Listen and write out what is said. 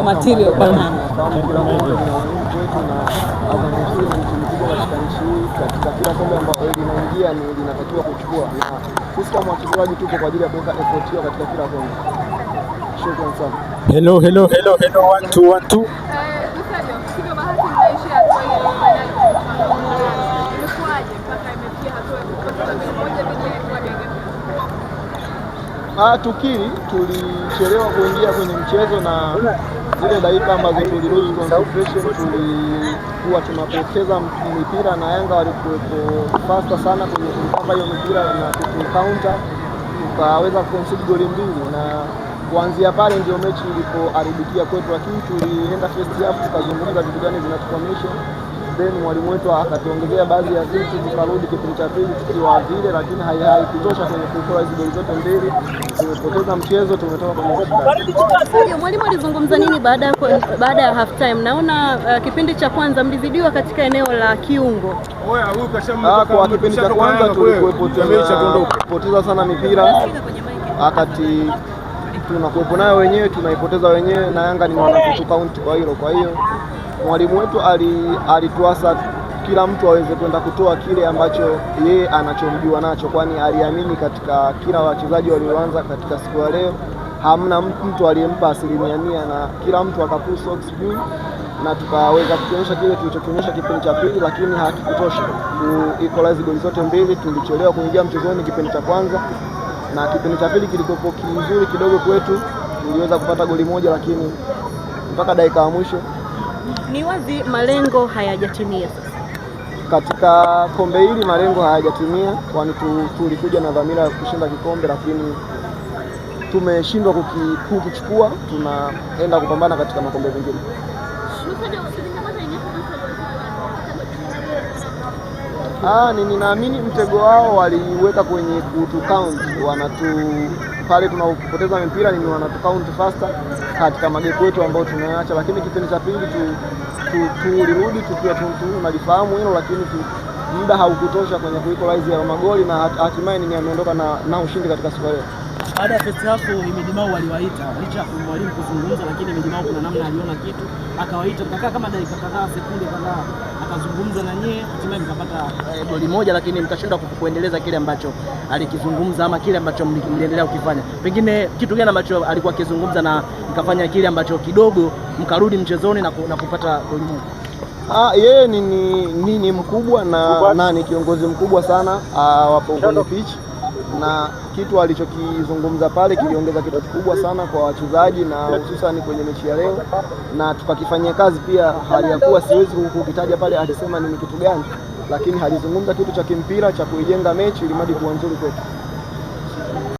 kwa material bana. Katika kila kombe ambalo linaingia ni linatakiwa kuchukua, na sisi kama wachezaji tuko kwa ajili ya kuweka effort hiyo katika kila kombe. Shukrani sana. Hello 1 2 1 2. Tukiri tulichelewa kuingia kwenye mchezo na zile dakika ambazo tulirudi concentration, tulikuwa tunapoteza mipira na Yanga walikuwepo faster sana kwenye kupanga hiyo mipira na counter, tukaweza kuconcede goli mbili, na kuanzia pale ndio mechi ilipoharibikia kwetu, lakini tulienda first half tukazungumza vitu gani vinatukwamisha, then mwalimu wetu akatuongezea baadhi ya vitu, tukarudi kipindi cha pili tukiwa vile, lakini haikutosha kwenye kuokoa hizo goli zote mbili. Tumepoteza mchezo, tumetoka kwenye shida. Mwalimu alizungumza nini baada ya half time? Naona kipindi cha kwanza mlizidiwa katika eneo la kiungo. Kwa kipindi cha kwanza tulipoteza sana mipira, wakati tunakuwepo nayo wenyewe tunaipoteza wenyewe, na Yanga ni wanakutu count kwa hilo. Kwa hiyo mwalimu wetu alituasa kila mtu aweze kwenda kutoa kile ambacho yeye anachomjua nacho, kwani aliamini katika kila wachezaji walioanza katika siku ya leo. Hamna mtu aliyempa 100%, na kila mtu akapull socks juu, na tukaweza kuonyesha kile tulichokionyesha kipindi cha pili, lakini hakikutosha ku equalize goli zote mbili. Tulichelewa kuingia mchezoni kipindi cha kwanza, na kipindi cha pili kilikuwa kizuri kidogo kwetu, tuliweza kupata goli moja, lakini mpaka dakika ya mwisho ni wazi malengo hayajatimia. Sasa katika kombe hili malengo hayajatimia, kwani tulikuja na dhamira ya kushinda kikombe, lakini tumeshindwa kukichukua. Tunaenda kupambana katika makombe mengine. Ninaamini mtego wao waliweka kwenye kutu count, pale tunapoteza mpira ni wanatu count faster katika magepu yetu ambao tunaacha, lakini kipindi cha pili tulirudi tukiwa tunalifahamu hilo, lakini muda haukutosha kwenye kuequalize ya magoli, na hatimaye nimeondoka na ushindi katika siku leo. Baada ya first half Imedimau waliwaita licha ya mwalimu kuzungumza, lakini Imedimau kuna namna aliona kitu akawaita, mkakaa kama dakika kadhaa, sekunde kadhaa, akazungumza na nyie, hatimaye mkapata goli moja, lakini mkashindwa kuendeleza kile ambacho alikizungumza ama kile ambacho mliendelea kukifanya. Pengine kitu gani ambacho alikuwa akizungumza na mkafanya kile ambacho kidogo mkarudi mchezoni na kupata goli moja? Yeye ni mkubwa na ni kiongozi mkubwa sana wapo kwenye pitch, na kitu alichokizungumza pale kiliongeza kitu kikubwa sana kwa wachezaji na hususan kwenye mechi ya leo, na tukakifanyia kazi pia. Hali ya kuwa siwezi kukitaja pale alisema ni kitu gani, lakini alizungumza kitu cha kimpira cha kuijenga mechi ili madi kuwa nzuri kwetu.